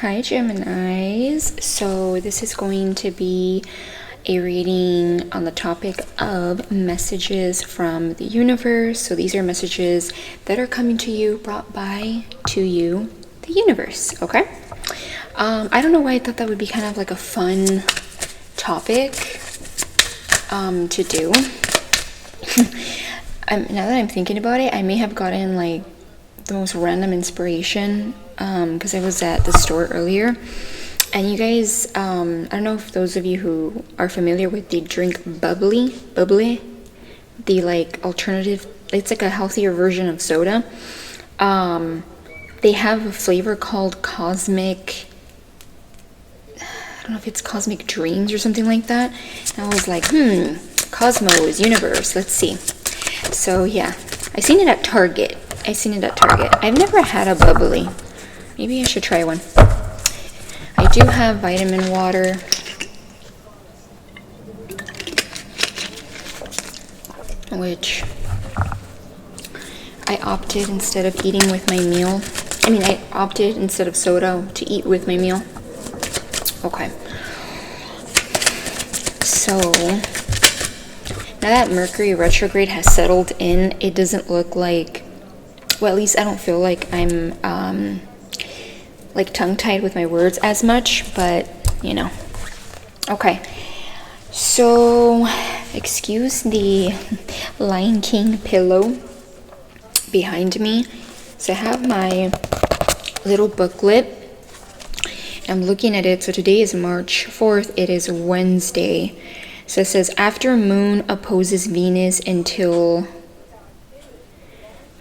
Hi Geminis. So this is going to be a reading on the topic of messages from the universe. So these are messages that are coming to you, brought by to you, the universe, okay? I don't know why I thought that would be kind of like a fun topic to do. Now that I'm thinking about it, I may have gotten like the most random inspiration because I was at the store earlier, and you guys, I don't know if those of you who are familiar with the drink bubbly, the like alternative, it's like a healthier version of soda. They have a flavor called cosmic, I don't know if it's cosmic dreams or something like that. And I was like, cosmos, universe, let's see. So yeah, I seen it at Target. I've never had a bubbly. Maybe I should try one. I do have vitamin water. Which I opted instead of eating with my meal. I opted instead of soda to eat with my meal. Okay. So now that Mercury retrograde has settled in, it doesn't look like, well, at least I don't feel like I'm like tongue-tied with my words as much, but you know. Okay, so excuse the Lion King pillow behind me. So I have my little booklet. I'm looking at it. So today is March 4th. It is Wednesday. So it says, after moon opposes Venus until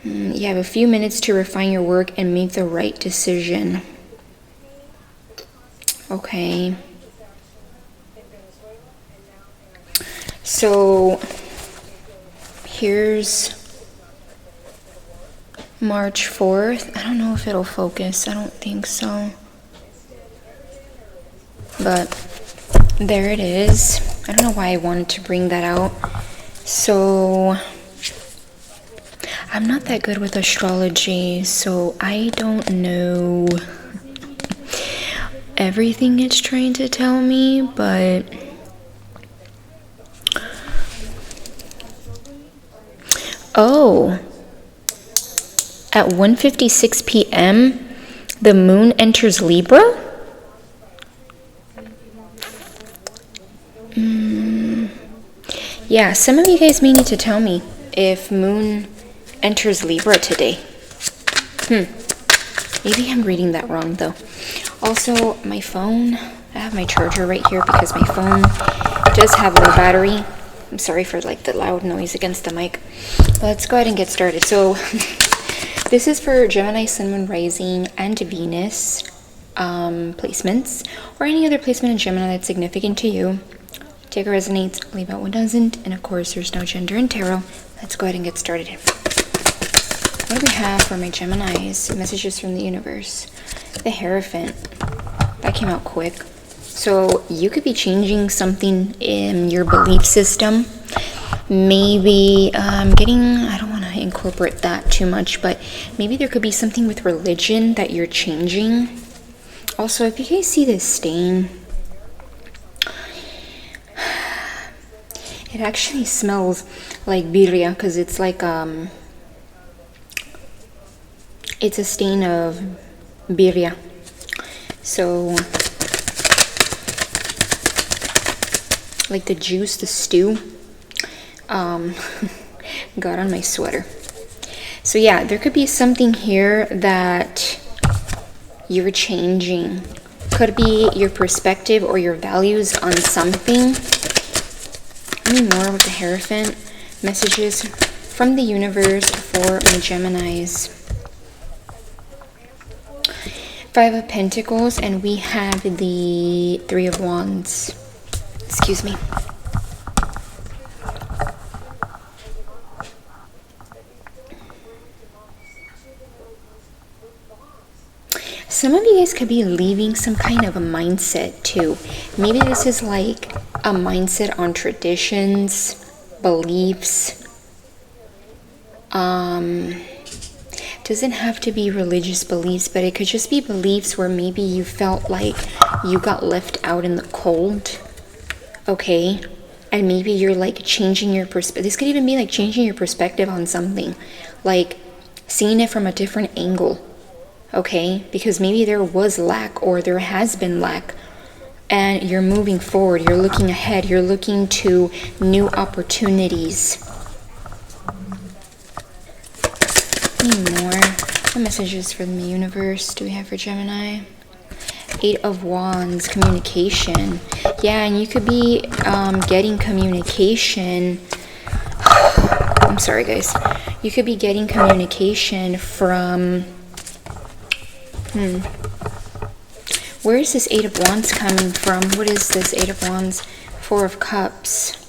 you have a few minutes to refine your work and make the right decision. Okay. So here's March 4th. I don't know if it'll focus. I don't think so. But there it is. I don't know why I wanted to bring that out. So I'm not that good with astrology, so I don't know everything it's trying to tell me, but at 1:56 p.m. the moon enters Libra? Yeah, some of you guys may need to tell me if moon enters Libra today. Maybe I'm reading that wrong though. Also, my phone, I have my charger right here because my phone does have low battery. I'm sorry for like the loud noise against the mic. Let's go ahead and get started. So this is for Gemini, Sun, Moon, Rising, and Venus placements, or any other placement in Gemini that's significant to you. Take what resonates, leave out what doesn't, and of course there's no gender in tarot. Let's go ahead and get started. What do we have for my Geminis? Messages from the universe. The Hierophant. That came out quick. So you could be changing something in your belief system. Maybe I don't want to incorporate that too much, but maybe there could be something with religion that you're changing. Also, if you guys see this stain, it actually smells like birria because it's like it's a stain of birria. So like the juice, the stew got on my sweater. So yeah, there could be something here that you're changing. Could be your perspective or your values on something. Any more with the Hierophant? Messages from the universe for my Geminis. 5 of Pentacles, and we have the 3 of Wands. Excuse me. Some of you guys could be leaving some kind of a mindset too. Maybe this is like a mindset on traditions, beliefs, doesn't have to be religious beliefs, but it could just be beliefs where maybe you felt like you got left out in the cold, okay? And maybe you're like changing your perspective. This could even be like changing your perspective on something, like seeing it from a different angle, okay? Because maybe there was lack, or there has been lack, and you're moving forward, you're looking ahead, you're looking to new opportunities. Any more? What messages from the universe do we have for Gemini? 8 of Wands, communication. Yeah, and you could be getting communication. I'm sorry, guys. You could be getting communication from... Where is this 8 of Wands coming from? What is this 8 of Wands? 4 of Cups.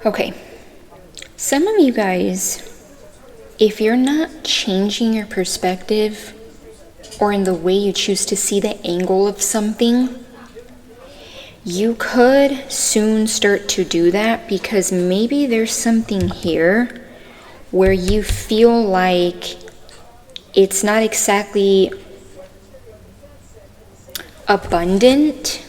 Okay. Some of you guys, if you're not changing your perspective or in the way you choose to see the angle of something, you could soon start to do that, because maybe there's something here where you feel like it's not exactly abundant.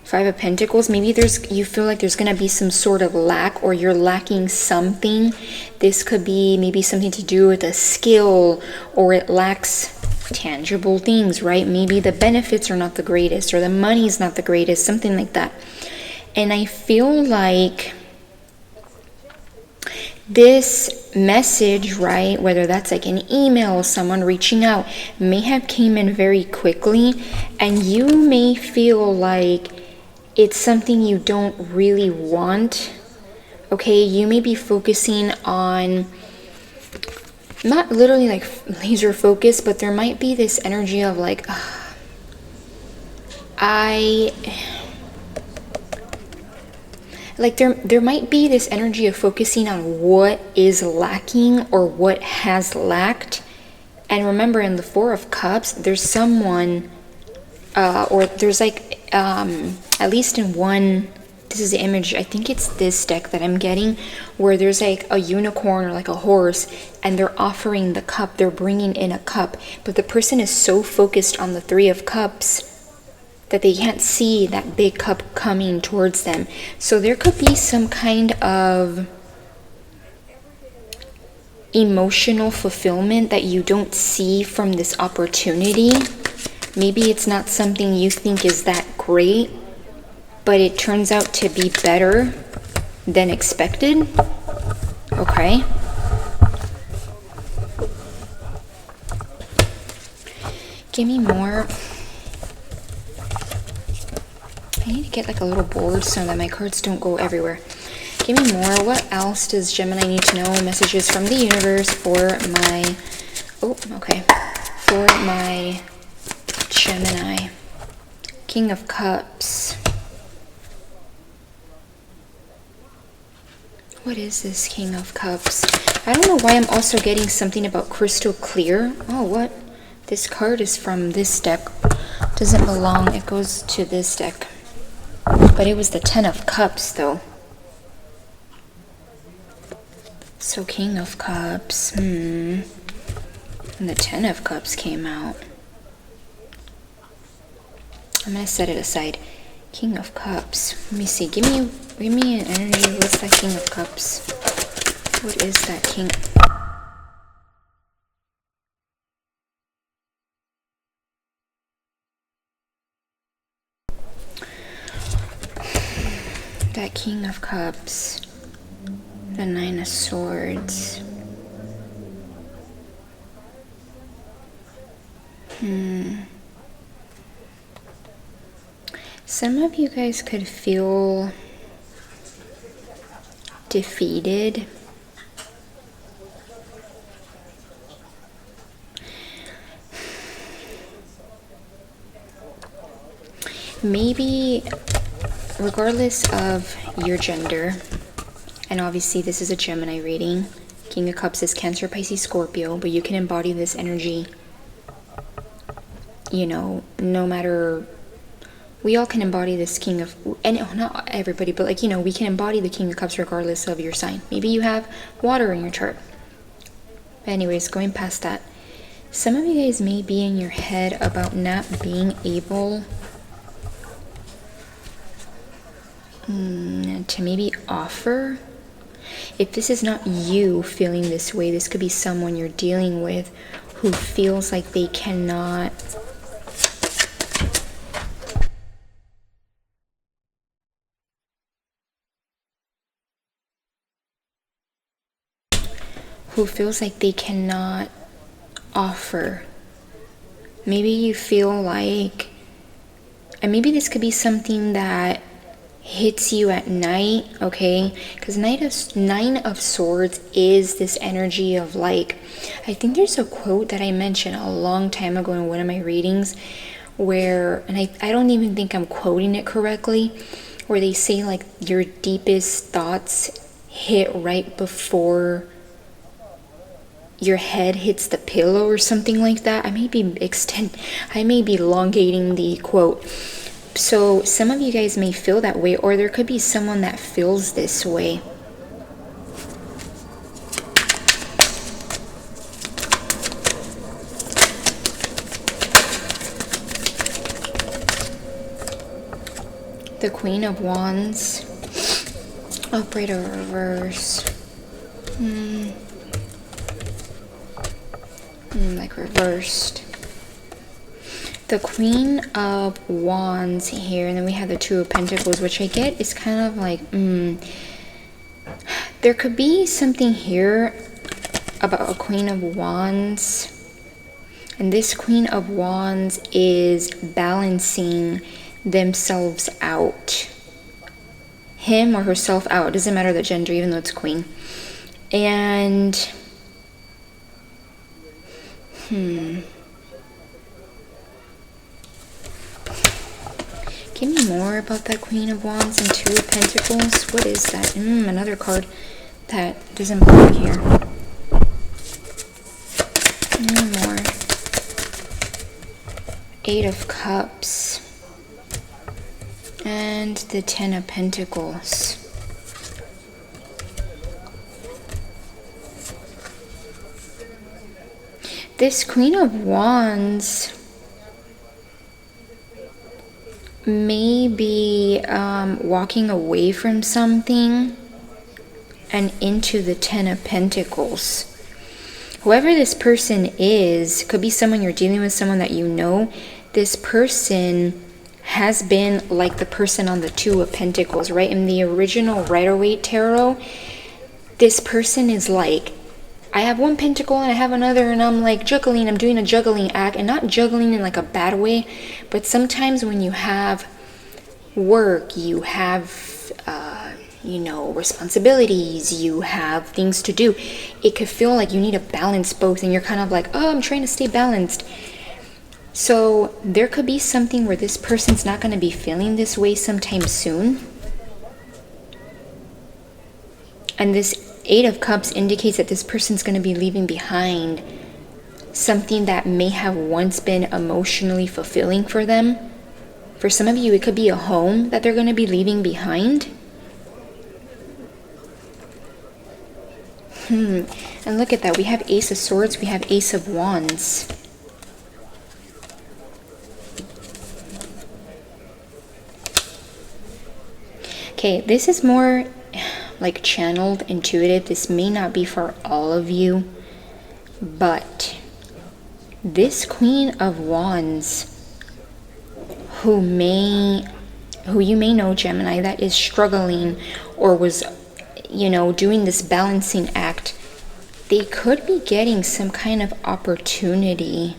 5 of Pentacles, maybe you feel like there's going to be some sort of lack, or you're lacking something. This could be maybe something to do with a skill, or it lacks tangible things, right? Maybe the benefits are not the greatest, or the money's not the greatest, something like that. And I feel like this message, right, whether that's like an email, someone reaching out, may have came in very quickly, and you may feel like it's something you don't really want, okay? You may be focusing on, not literally like laser focus, but there might be this energy of like, there might be this energy of focusing on what is lacking or what has lacked. And remember, in the 4 of Cups, there's someone, or there's like, at least in one, this is the image, I think it's this deck that I'm getting, where there's like a unicorn or like a horse, and they're offering the cup, they're bringing in a cup, but the person is so focused on the 3 of Cups that they can't see that big cup coming towards them. So there could be some kind of emotional fulfillment that you don't see from this opportunity. Maybe it's not something you think is that great, but it turns out to be better than expected. Okay. Give me more. I need to get like a little board so that my cards don't go everywhere. Give me more. What else does Gemini need to know? Messages from the universe for my... Oh, okay. For my Gemini. King of Cups. What is this King of Cups? I don't know why I'm also getting something about crystal clear. Oh, what? This card is from this deck. Doesn't belong. It goes to this deck. But it was the 10 of Cups, though. So King of Cups. And the 10 of Cups came out. I'm going to set it aside. King of Cups. Let me see. Give me an energy. What's that King of Cups? What is that King? That King of Cups. The 9 of Swords. Some of you guys could feel defeated. Maybe, regardless of your gender, and obviously this is a Gemini reading, King of Cups is Cancer, Pisces, Scorpio, but you can embody this energy, you know, no matter we all can embody this King of, and not everybody, but like, you know, we can embody the King of Cups regardless of your sign. Maybe you have water in your chart. But anyways, going past that, some of you guys may be in your head about not being able to maybe offer. If this is not you feeling this way, this could be someone you're dealing with who feels like they cannot offer. Maybe you feel like, and maybe this could be something that hits you at night, okay? Because Nine of Swords is this energy of like, I think there's a quote that I mentioned a long time ago in one of my readings where, and I don't even think I'm quoting it correctly, where they say like your deepest thoughts hit right before your head hits the pillow or something like that. I may be elongating the quote. So some of you guys may feel that way, or there could be someone that feels this way. The Queen of Wands, upright or reverse. Like reversed. The Queen of Wands here, and then we have the Two of Pentacles, which I get is kind of like, there could be something here about a Queen of Wands, and this Queen of Wands is balancing themselves out, him or herself out, it doesn't matter the gender, even though it's Queen. And give me more about that Queen of Wands and Two of Pentacles. What is that? Another card that doesn't belong here. More. Eight of Cups. And the Ten of Pentacles. This Queen of Wands may be walking away from something and into the Ten of Pentacles. Whoever this person is, could be someone you're dealing with, someone that you know. This person has been like the person on the Two of Pentacles, right? In the original Rider-Waite Tarot, this person is like, I have one pentacle and I have another, and I'm like juggling, I'm doing a juggling act, and not juggling in like a bad way, but sometimes when you have work, you have you know, responsibilities, you have things to do, it could feel like you need to balance both, and you're kind of like, oh, I'm trying to stay balanced. So there could be something where this person's not going to be feeling this way sometime soon. And this Eight of Cups indicates that this person's going to be leaving behind something that may have once been emotionally fulfilling for them. For some of you, it could be a home that they're going to be leaving behind. And look at that. We have Ace of Swords. We have Ace of Wands. Okay, this is more like channeled, intuitive. This may not be for all of you, but this Queen of Wands, who you may know, Gemini, that is struggling or was, you know, doing this balancing act, they could be getting some kind of opportunity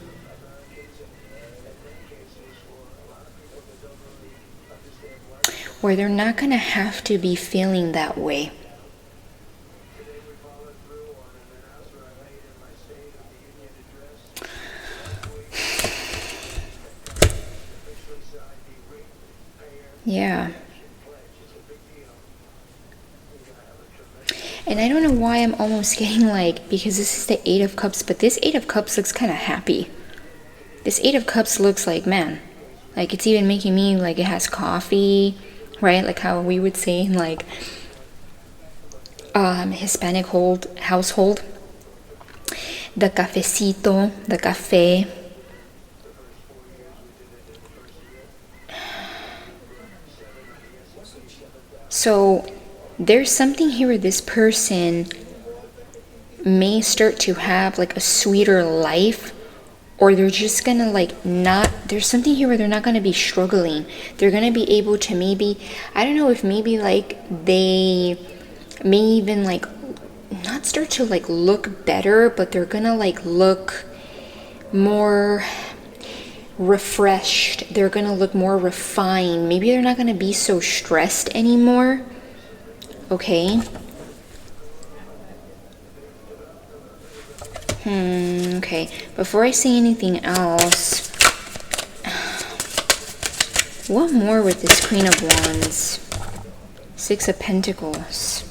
where they're not going to have to be feeling that way. Yeah. And I don't know why I'm almost getting like, because this is the Eight of Cups, but this Eight of Cups looks kind of happy. This Eight of Cups looks like, man, Like, it's even making me like it has coffee, right? Like how we would say in like Hispanic household. The cafecito, the cafe. So there's something here where this person may start to have like a sweeter life, or they're just gonna like not, there's something here where they're not gonna be struggling. They're gonna be able to maybe, I don't know if maybe like they may even like not start to like look better, but they're gonna like look more refreshed. They're gonna look more refined. Maybe they're not gonna be so stressed anymore. Okay. Okay. Before I say anything else, what more with this Queen of Wands? Six of Pentacles.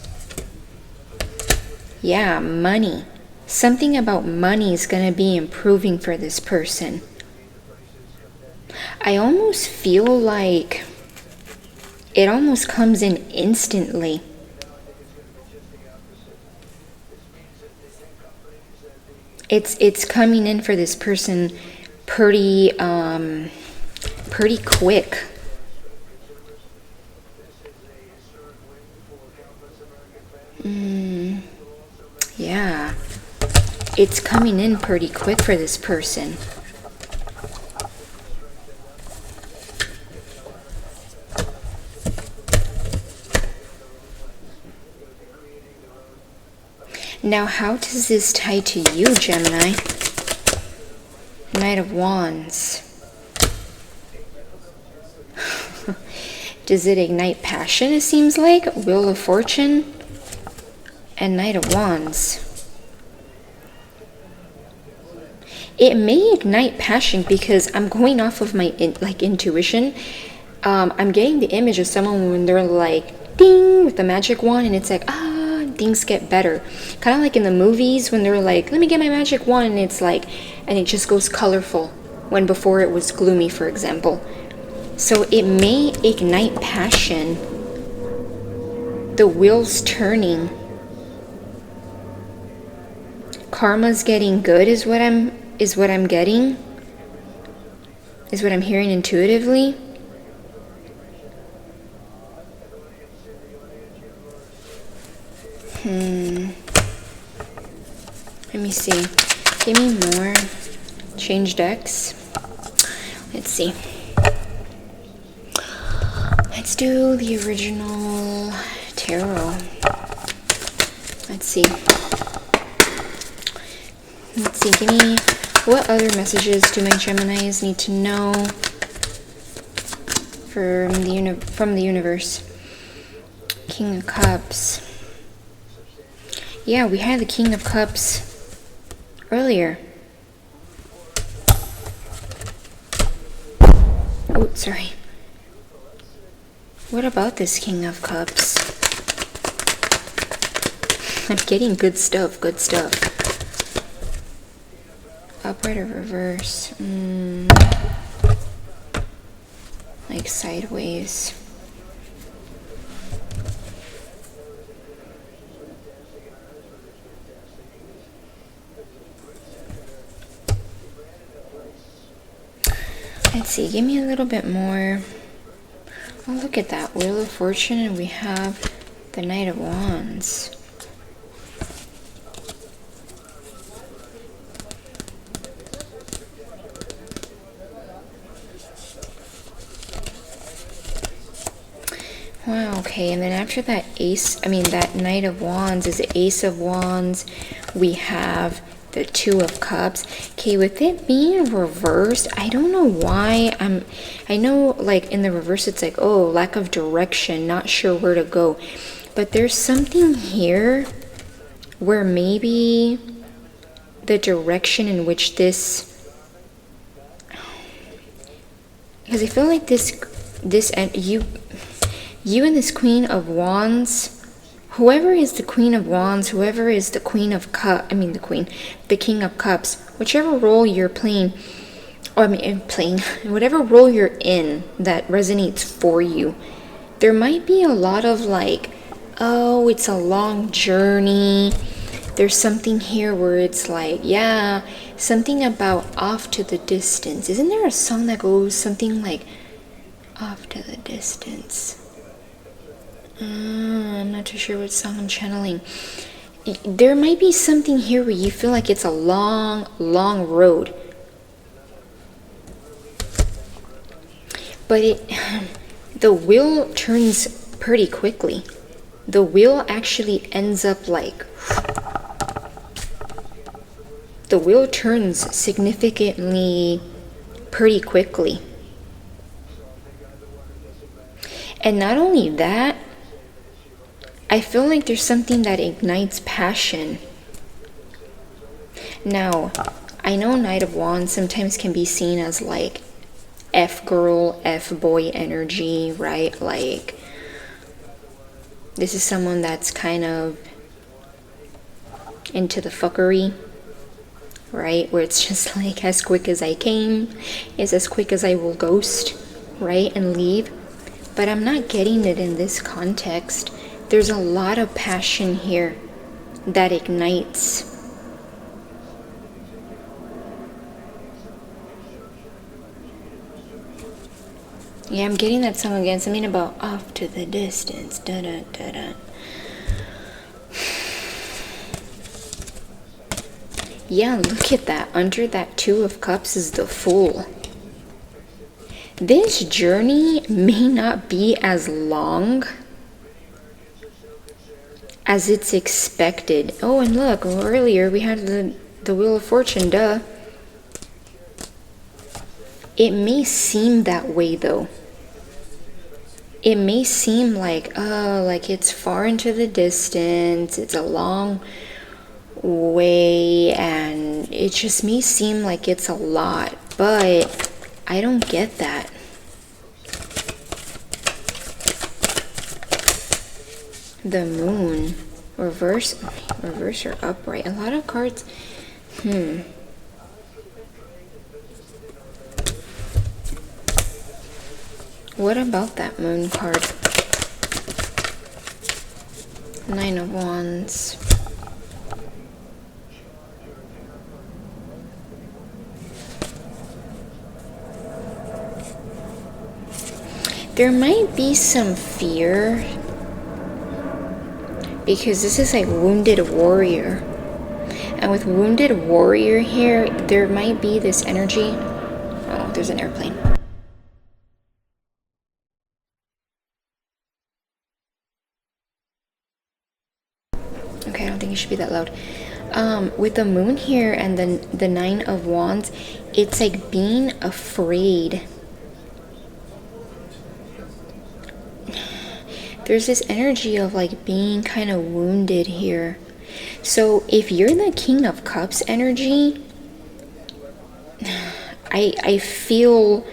Yeah, money. Something about money is gonna be improving for this person. I almost feel like it almost comes in instantly. It's coming in for this person pretty quick. Yeah. It's coming in pretty quick for this person. Now, how does this tie to you, Gemini? Knight of Wands. Does it ignite passion, it seems like? Wheel of Fortune and Knight of Wands. It may ignite passion because I'm going off of my intuition. I'm getting the image of someone when they're like, ding, with the magic wand, and it's like, things get better. Kind of like in the movies when they're like, let me get my magic wand, and it's like, and it just goes colorful when before it was gloomy, for example. So it may ignite passion. The wheel's turning. Karma's getting good is what I'm getting. Is what I'm hearing intuitively. Let me see. Give me more. Change decks. Let's see. Let's do the original tarot. Let's see. Let's see. Give me, what other messages do my Geminis need to know from the universe? King of Cups. Yeah, we had the King of Cups earlier. Oh, sorry. What about this King of Cups? I'm getting good stuff, good stuff. Upright or reverse? Like sideways. Let's see, give me a little bit more. Oh, look at that. Wheel of Fortune, and we have the Knight of Wands. Wow, okay, and then after that that Knight of Wands is the Ace of Wands. We have the Two of Cups. Okay, with it being reversed, I don't know why I know like in the reverse it's like, oh, lack of direction, not sure where to go. But there's something here where maybe the direction in which this, because I feel like you and this Queen of Wands, whoever is the Queen of Wands, whoever is the Queen of Cups, the King of Cups, whichever role you're playing, or I mean playing, whatever role you're in that resonates for you, there might be a lot of like, oh, it's a long journey. There's something here where it's like, yeah, something about off to the distance. Isn't there a song that goes something like off to the distance? I'm not too sure what song I'm channeling. There might be something here where you feel like it's a long, long road. But the wheel turns pretty quickly. The wheel actually ends up like, the wheel turns significantly pretty quickly. And not only that, I feel like there's something that ignites passion. Now, I know Knight of Wands sometimes can be seen as like F-girl, F-boy energy, right? Like, this is someone that's kind of into the fuckery, right? Where it's just like, as quick as I came is as quick as I will ghost, right? And leave. But I'm not getting it in this context. There's a lot of passion here that ignites. Yeah, I'm getting that song again. Something about off to the distance. Da da da da. Yeah, look at that. Under that Two of Cups is the Fool. This journey may not be as long as it's expected. Oh, and look, earlier we had the Wheel of Fortune, duh. It may seem that way though. It may seem like, oh, like it's far into the distance, it's a long way, and it just may seem like it's a lot, but I don't get that. The Moon, reverse or upright. A lot of cards. What about that Moon card? Nine of Wands. There might be some fear because this is like Wounded Warrior. And with Wounded Warrior here, there might be this energy. Oh, there's an airplane. Okay, I don't think it should be that loud. With the Moon here and the Nine of Wands, it's like being afraid. There's this energy of like being kind of wounded here. So if you're the King of Cups energy, I feel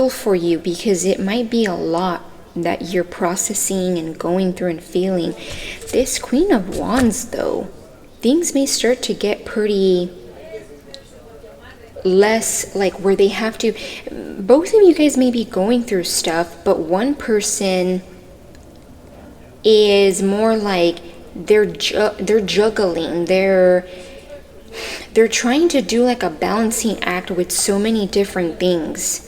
for you because it might be a lot that you're processing and going through and feeling. This Queen of Wands though, things may start to get pretty less like where they have to, both of you guys may be going through stuff, but one person is more like they're juggling, they're trying to do like a balancing act with so many different things.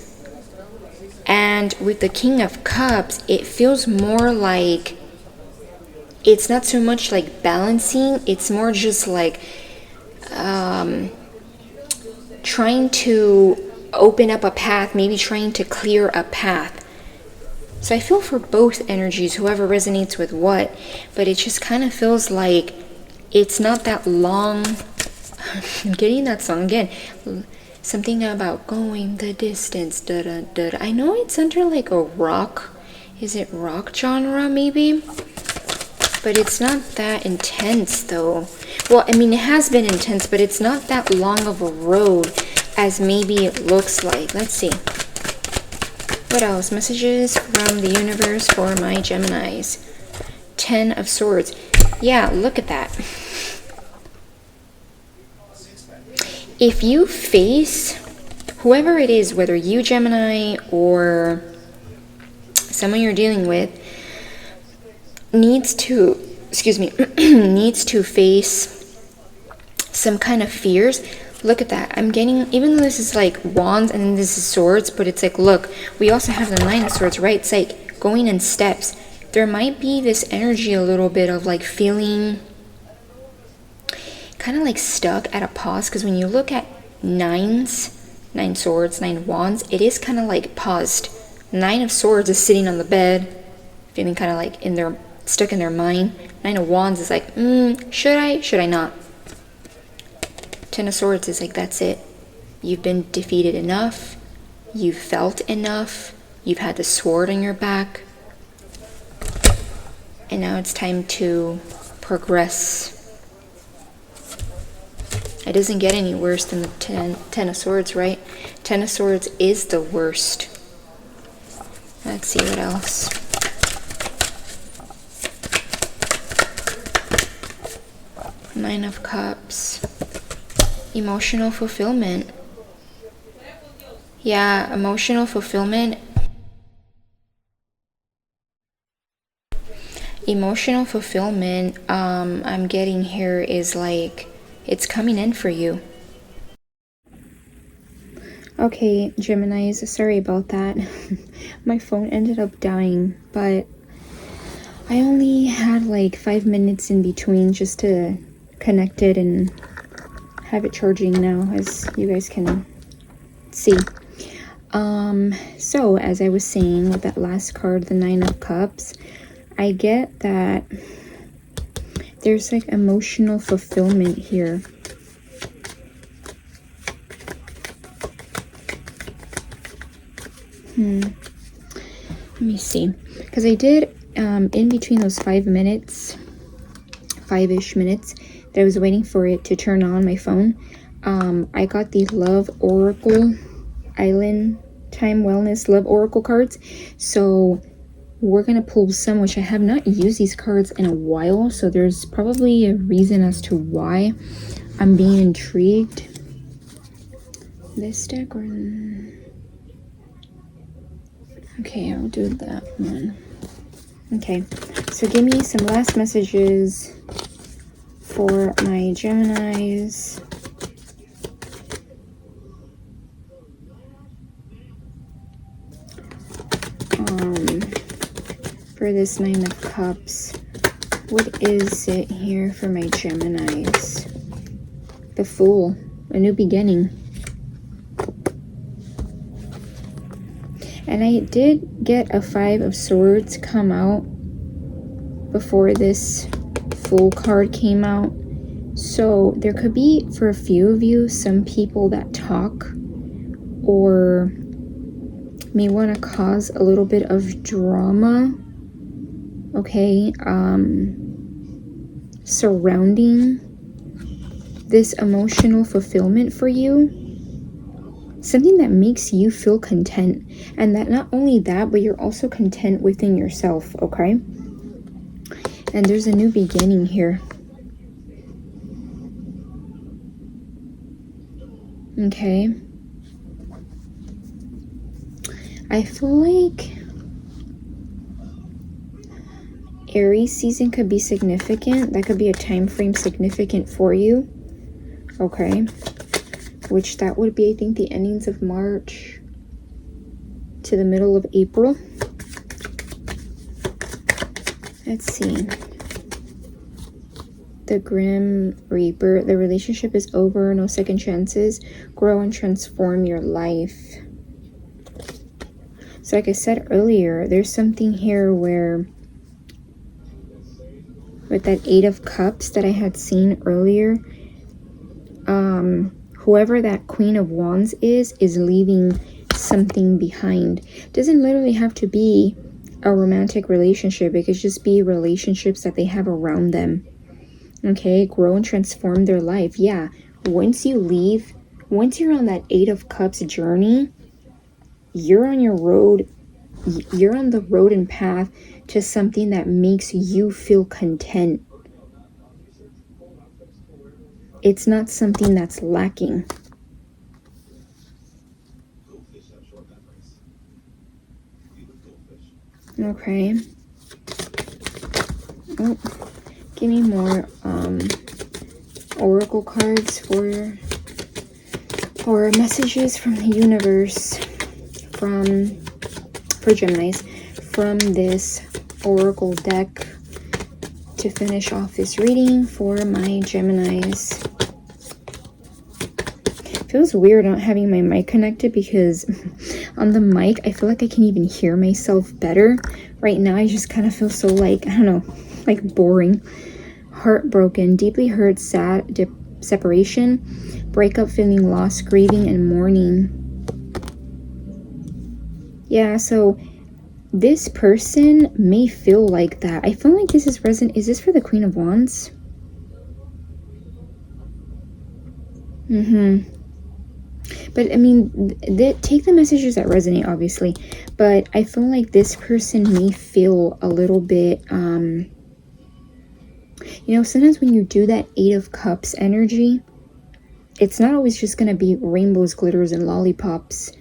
And with the King of Cups, it feels more like it's not so much like balancing, it's more just like trying to open up a path, maybe trying to clear a path. So I feel for both energies, whoever resonates with what, but it just kind of feels like it's not that long. I'm getting that song again. Something about going the distance, da da da. I know it's under like a rock. Is it rock genre maybe? But it's not that intense though. Well, I mean, it has been intense, but it's not that long of a road as maybe it looks like. Let's see. What else? Messages from the universe for my Geminis. 10 of Swords. Yeah, look at that. if you face whoever it is, whether you Gemini or someone you're dealing with, needs to, excuse me, needs to face some kind of fears. Look at that. I'm getting, even though this is like wands and then this is swords, but it's like, look, we also have the 9 of swords, right? It's like going in steps. There might be this energy a little bit of like feeling kind of like stuck at a pause, because when you look at 9s, 9 swords, 9 wands, it is kind of like paused. 9 of swords is sitting on the bed, feeling kind of like in their, stuck in their mind. 9 of wands is like, should I not? 10 of swords is like, that's it. You've been defeated enough. You've felt enough. You've had the sword on your back. And now it's time to progress. It doesn't get any worse than the 10 of swords, right? 10 of swords is the worst. Let's see what else. Nine of Cups. Emotional fulfillment. Yeah, emotional fulfillment. Emotional fulfillment, I'm getting here is like, it's coming in for you. Okay, Geminis, sorry about that. My phone ended up dying, but I only had like 5 minutes in between just to connect it and have it charging now, as you guys can see. So as I was saying with that last card, the 9 of Cups, I get that there's like emotional fulfillment here. Let me see, because I did in between those 5 minutes, 5-ish minutes that I was waiting for it to turn on my phone, I got the Love Oracle Island Time Wellness Love Oracle cards. So we're gonna pull some, which I have not used these cards in a while, so there's probably a reason as to why I'm being intrigued. This deck or... okay, I'll do that one. Okay, so give me some last messages for my Geminis. For this 9 of Cups, what is it here for my Geminis? The Fool, a new beginning. And I did get a 5 of Swords come out before this Fool card came out. So there could be, for a few of you, some people that talk or may want to cause a little bit of drama, okay, surrounding this emotional fulfillment for you. Something that makes you feel content, and that not only that, but you're also content within yourself, okay? And there's a new beginning here. Okay. I feel like Aries season could be significant. That could be a time frame significant for you. Okay. Which that would be, I think, the endings of March to the middle of April. Let's see. The Grim Reaper. The relationship is over. No second chances. Grow and transform your life. So like I said earlier, there's something here where with that 8 of Cups that I had seen earlier, whoever that Queen of Wands is leaving something behind. Doesn't literally have to be a romantic relationship. It could just be relationships that they have around them. Okay, grow and transform their life. Yeah, once you leave, once you're on that 8 of Cups journey, you're on your road, you're on the road and path to something that makes you feel content. It's not something that's lacking. Okay. Oh, give me more oracle cards for messages from the universe for Geminis from this oracle deck to finish off this reading for my Geminis. Feels weird not having my mic connected because on the mic I feel like I can even hear myself better. Right now I just kind of feel so like, I don't know, like boring. Heartbroken, deeply hurt, sad, separation, breakup, feeling lost, grieving, and mourning. Yeah, so this person may feel like that. I feel like this is resonant. Is this for the Queen of Wands? But I mean, take the messages that resonate, obviously. But I feel like this person may feel a little bit, you know, sometimes when you do that 8 of Cups energy, it's not always just going to be rainbows, glitters, and lollipops.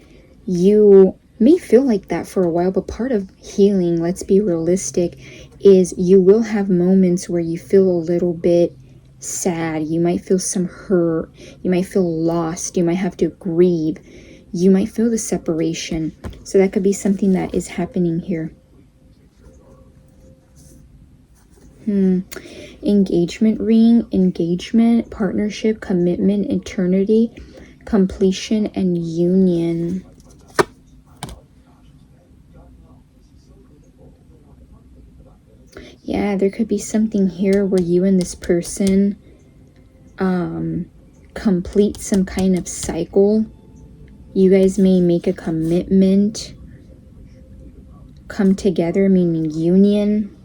You may feel like that for a while, but part of healing, let's be realistic, is you will have moments where you feel a little bit sad. You might feel some hurt. You might feel lost. You might have to grieve. You might feel the separation. So that could be something that is happening here. Engagement ring, engagement, partnership, commitment, eternity, completion, and union. Yeah, there could be something here where you and this person complete some kind of cycle. You guys may make a commitment, come together, meaning union.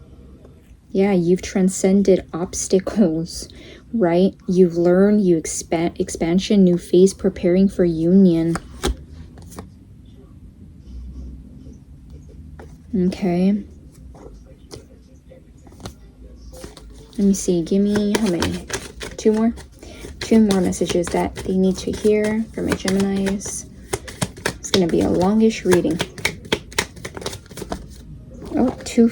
Yeah, you've transcended obstacles, right? You've learned, you expansion, new phase, preparing for union. Okay. Let me see. Give me how many? 2 more? 2 more messages that they need to hear for my Geminis. It's going to be a longish reading. Oh, 2.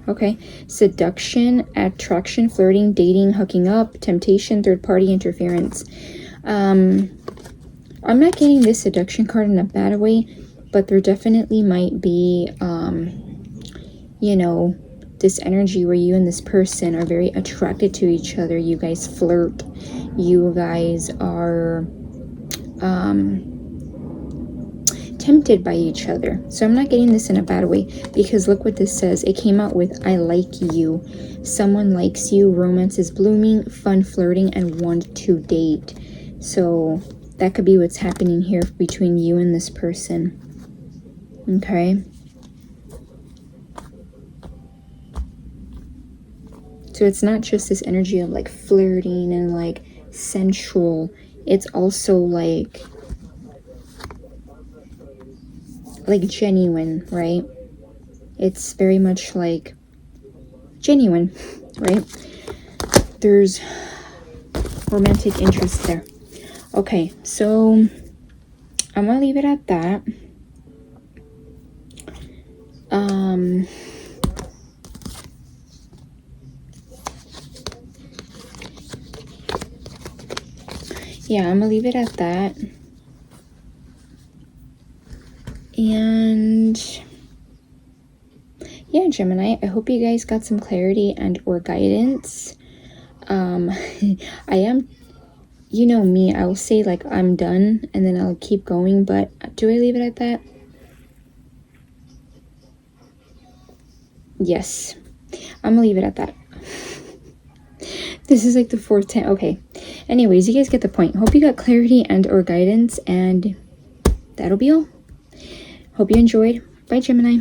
Okay. Seduction, attraction, flirting, dating, hooking up, temptation, third-party interference. I'm not getting this seduction card in a bad way, but there definitely might be, you know, this energy where you and this person are very attracted to each other. You guys flirt. You guys are tempted by each other. So I'm not getting this in a bad way, because look what this says. It came out with I like you. Someone likes you. Romance is blooming. Fun flirting and want to date. So that could be what's happening here between you and this person. Okay. So it's not just this energy of like flirting and like sensual. It's also like genuine, right? It's very much like genuine, right? There's romantic interest there. Okay, so I'm gonna leave it at that. Yeah, I'm gonna leave it at that. And yeah, Gemini, I hope you guys got some clarity and or guidance. I am, you know me, I will say like I'm done and then I'll keep going, but do I leave it at that? Yes, I'm gonna leave it at that. This is like the 4th time. Okay, anyways, you guys get the point. Hope you got clarity and or guidance, and that'll be all. Hope you enjoyed. Bye, Gemini.